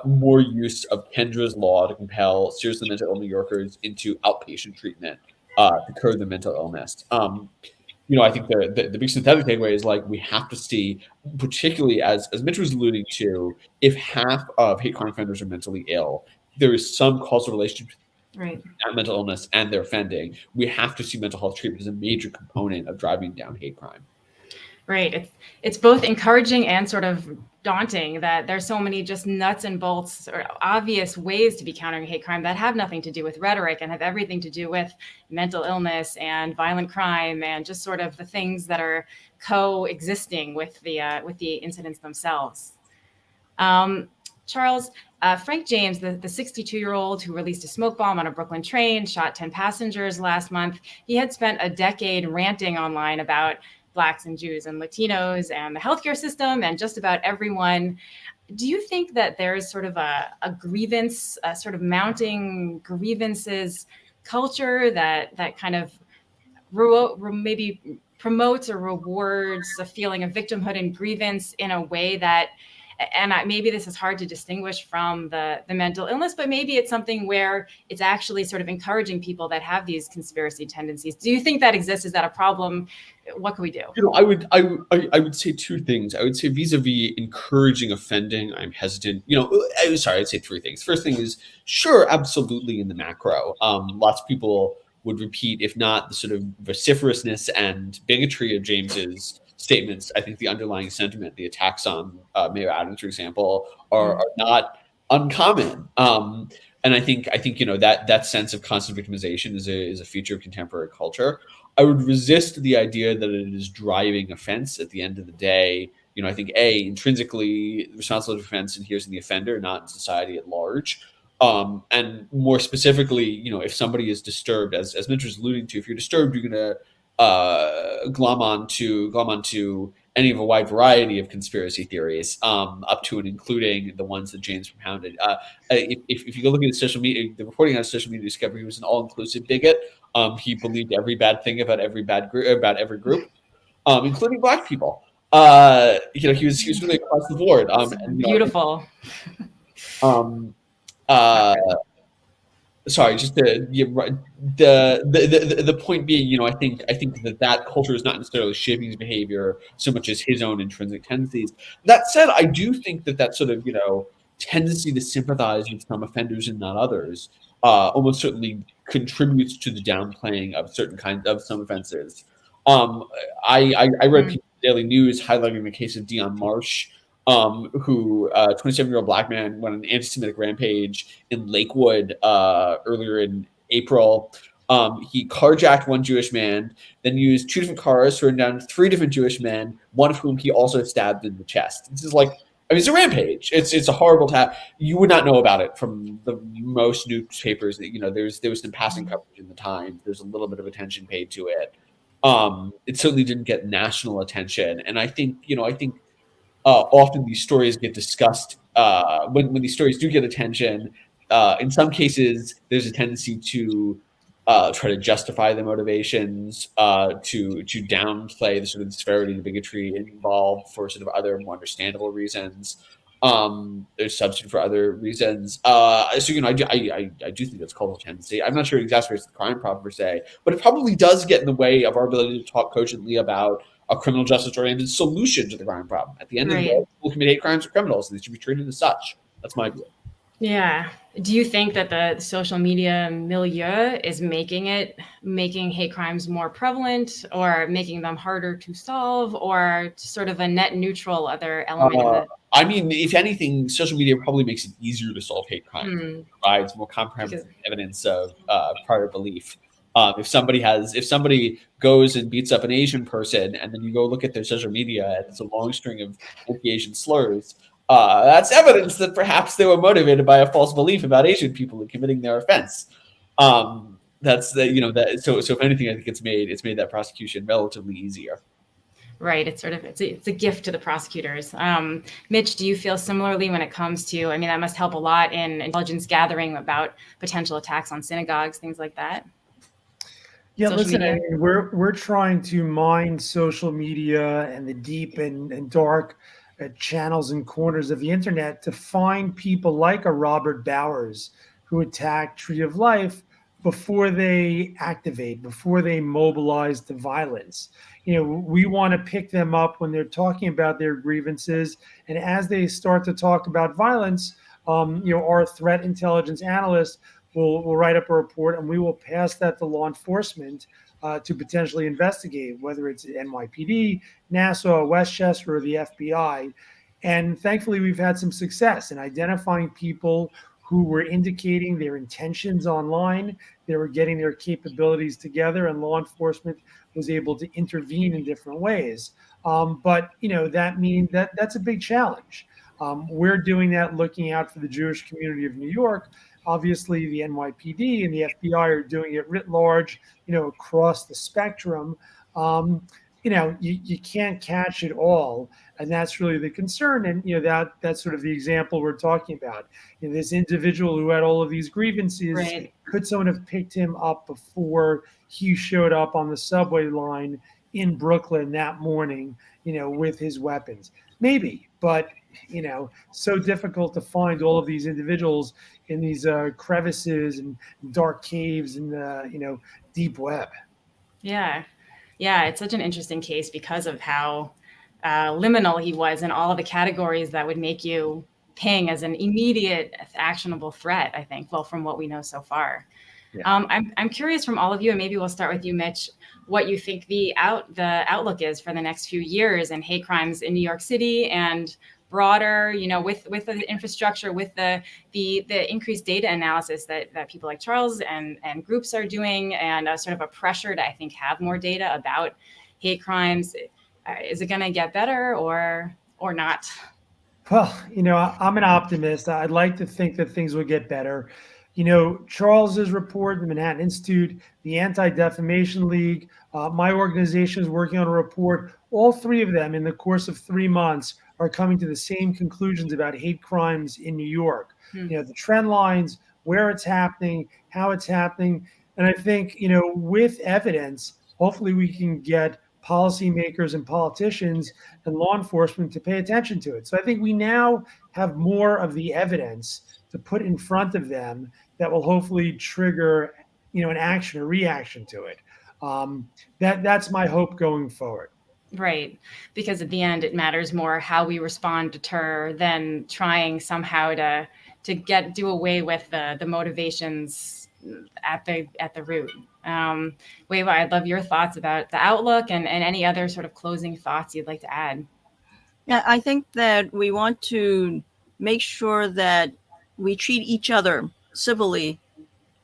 more use of Kendra's law to compel seriously mental ill New Yorkers into outpatient treatment to curb their mental illness. I think the big synthetic takeaway is we have to see, particularly as Mitch was alluding to, if half of hate crime offenders are mentally ill, there is some causal relationship between mental illness and their offending. We have to see mental health treatment as a major component of driving down hate crime. Right. It's both encouraging and sort of daunting that there's so many just nuts and bolts or obvious ways to be countering hate crime that have nothing to do with rhetoric and have everything to do with mental illness and violent crime and just sort of the things that are coexisting with the incidents themselves. Charles, Frank James, the 62-year-old who released a smoke bomb on a Brooklyn train, shot 10 passengers last month, he had spent a decade ranting online about Blacks and Jews and Latinos and the healthcare system and just about everyone. Do you think that there is sort of a grievance, sort of mounting grievances culture that kind of maybe promotes or rewards a feeling of victimhood and grievance in a way that, and maybe this is hard to distinguish from the mental illness, but maybe it's something where it's actually sort of encouraging people that have these conspiracy tendencies. Do you think that exists? Is that a problem? What can we do? I would say two things. I would say vis-a-vis encouraging offending, I'm hesitant. I'd say three things. First thing is, sure, absolutely in the macro. Lots of people would repeat, if not the sort of vociferousness and bigotry of James's statements, I think the underlying sentiment, the attacks on Mayor Adams, for example, are not uncommon. And I think that sense of constant victimization is a feature of contemporary culture. I would resist the idea that it is driving offense. At the end of the day, I think intrinsically the responsibility for offense adheres in the offender, not in society at large. And more specifically, if somebody is disturbed, as Mitch was alluding to, if you're disturbed, you're going to glom onto any of a wide variety of conspiracy theories, up to and including the ones that James propounded. If you go look at his social media, the reporting on social media discovered he was an all-inclusive bigot. He believed every bad thing about every group, including Black people. He was really across the board. Beautiful. Sorry, just the point being, I think that culture is not necessarily shaping his behavior so much as his own intrinsic tendencies. That said, I do think that sort of tendency to sympathize with some offenders and not others almost certainly contributes to the downplaying of certain kinds of some offenses. I read people in the Daily News highlighting the case of Dion Marsh, who 27-year-old Black man went on an anti-Semitic rampage in Lakewood earlier in April. He carjacked one Jewish man, then used two different cars to run down three different Jewish men, one of whom he also stabbed in the chest. This is it's a rampage. It's a horrible attack. You would not know about it from the most newspapers. There was some passing coverage in the Times. There's a little bit of attention paid to it. It certainly didn't get national attention, and I think often these stories get discussed when these stories do get attention. In some cases, there's a tendency to try to justify the motivations, to downplay the sort of disparity and bigotry involved for sort of other more understandable reasons. There's substitute for other reasons. I do think that's cultural tendency. I'm not sure it exacerbates the crime problem per se, but it probably does get in the way of our ability to talk cogently about a criminal justice-oriented solution to the crime problem. At the end of the day, people who commit hate crimes are criminals, and they should be treated as such. That's my view. Yeah. Do you think that the social media milieu is making hate crimes more prevalent, or making them harder to solve, or sort of a net neutral other element of it? I mean, if anything, social media probably makes it easier to solve hate crimes. It provides more comprehensive evidence of prior belief. If somebody goes and beats up an Asian person, and then you go look at their social media and it's a long string of anti-Asian slurs, that's evidence that perhaps they were motivated by a false belief about Asian people in committing their offense. So if anything, I think it's made that prosecution relatively easier. Right. It's a gift to the prosecutors. Mitch, do you feel similarly when it comes to, that must help a lot in intelligence gathering about potential attacks on synagogues, things like that? Yeah, listen, we're trying to mine social media and the deep and dark channels and corners of the internet to find people like a Robert Bowers who attack Tree of Life before they activate, before they mobilize to violence. We want to pick them up when they're talking about their grievances, and as they start to talk about violence, our threat intelligence analysts will write up a report, and we will pass that to law enforcement to potentially investigate, whether it's NYPD, NASA, Westchester, or the FBI. And thankfully, we've had some success in identifying people who were indicating their intentions online. They were getting their capabilities together, and law enforcement was able to intervene in different ways. But that means that's a big challenge. We're doing that, looking out for the Jewish community of New York. Obviously, the NYPD and the FBI are doing it writ large, across the spectrum. you can't catch it all, and that's really the concern. And that's sort of the example we're talking about. This individual who had all of these grievances, Right. could someone have picked him up before he showed up on the subway line in Brooklyn that morning, with his weapons? Maybe, but so difficult to find all of these individuals in these crevices and dark caves and deep web. Yeah. Yeah, it's such an interesting case because of how liminal he was in all of the categories that would make you ping as an immediate actionable threat, I think, well, from what we know so far. Yeah. I'm curious from all of you, and maybe we'll start with you, Mitch, what you think the outlook is for the next few years in hate crimes in New York City and broader, with the infrastructure, with the increased data analysis that people like Charles and groups are doing, and sort of a pressure to, I think, have more data about hate crimes. Is it going to get better or not? Well, I'm an optimist. I'd like to think that things will get better. Charles's report, the Manhattan Institute, the Anti-Defamation League, my organization is working on a report. All three of them, in the course of 3 months, are coming to the same conclusions about hate crimes in New York. The trend lines, where it's happening, how it's happening. And I think, with evidence, hopefully we can get policymakers and politicians and law enforcement to pay attention to it. So I think we now have more of the evidence to put in front of them that will hopefully trigger, an action or reaction to it. That's my hope going forward. Right. Because at the end, it matters more how we respond, deter, than trying somehow to do away with the motivations at the root. Weiwa, I'd love your thoughts about the outlook and any other sort of closing thoughts you'd like to add. Yeah, I think that we want to make sure that we treat each other civilly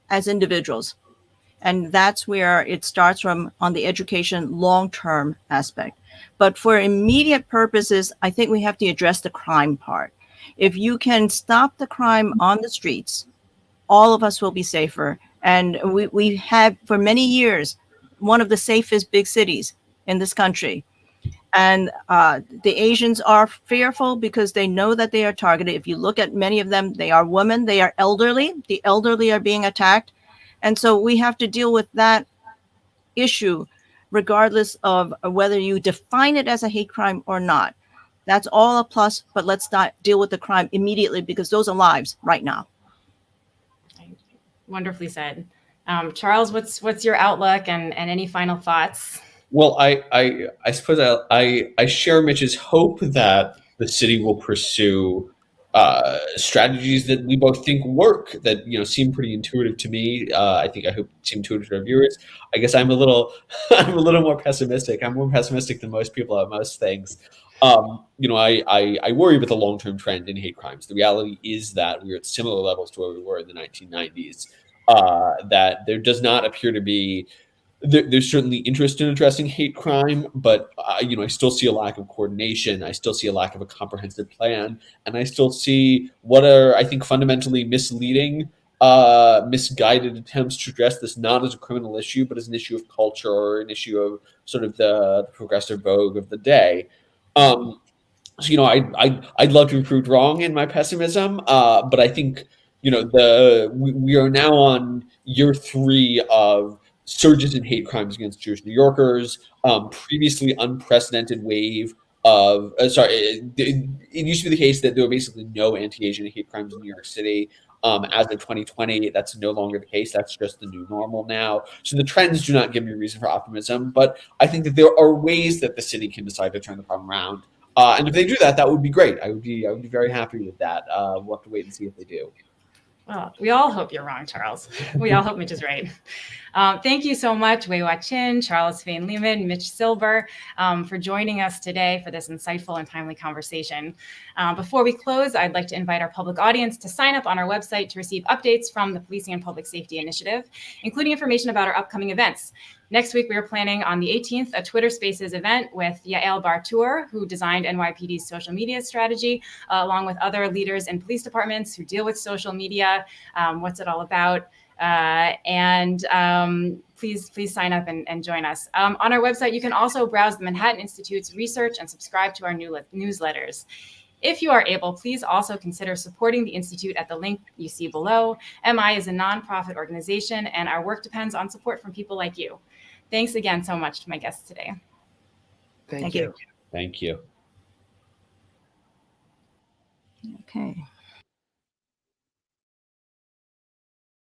as individuals. And that's where it starts from on the education long-term aspect. But for immediate purposes, I think we have to address the crime part. If you can stop the crime on the streets, all of us will be safer. And we have, for many years, one of the safest big cities in this country. And the Asians are fearful because they know that they are targeted. If you look at many of them, they are women, they are elderly. The elderly are being attacked. And so we have to deal with that issue, regardless of whether you define it as a hate crime or not. That's all a plus, but let's not deal with the crime immediately because those are lives right now. Wonderfully said. Charles, what's your outlook and any final thoughts? Well, I suppose I share Mitch's hope that the city will pursue strategies that we both think work, that seem pretty intuitive to me. I hope seem intuitive to our viewers. I guess I'm a little more pessimistic. I'm more pessimistic than most people about most things. I worry about the long-term trend in hate crimes. The reality is that we're at similar levels to where we were in the 1990s. That there does not appear to be. There's certainly interest in addressing hate crime, but I still see a lack of coordination. I still see a lack of a comprehensive plan, and I still see what are, I think, fundamentally misleading, misguided attempts to address this not as a criminal issue, but as an issue of culture or an issue of sort of the progressive vogue of the day. So I'd love to be proved wrong in my pessimism, but I think we are now on year 3 of surges in hate crimes against Jewish New Yorkers, previously unprecedented wave of, it used to be the case that there were basically no anti-Asian hate crimes in New York City. As of 2020, that's no longer the case. That's just the new normal now. So the trends do not give me reason for optimism, but I think that there are ways that the city can decide to turn the problem around. And if they do that, that would be great. I would be very happy with that. We'll have to wait and see if they do. Well, we all hope you're wrong, Charles. We all hope Mitch is right. Thank you so much, Weiwa Chin, Charles Fain Lehman, Mitch Silber, for joining us today for this insightful and timely conversation. Before we close, I'd like to invite our public audience to sign up on our website to receive updates from the Policing and Public Safety Initiative, including information about our upcoming events. Next week, we are planning on the 18th, a Twitter Spaces event with Yael Bartour, who designed NYPD's social media strategy, along with other leaders in police departments who deal with social media. What's it all about? Please sign up and join us. On our website, you can also browse the Manhattan Institute's research and subscribe to our newsletters. If you are able, please also consider supporting the Institute at the link you see below. MI is a nonprofit organization, and our work depends on support from people like you. Thanks again so much to my guests today. Thank you. Thank you. Okay.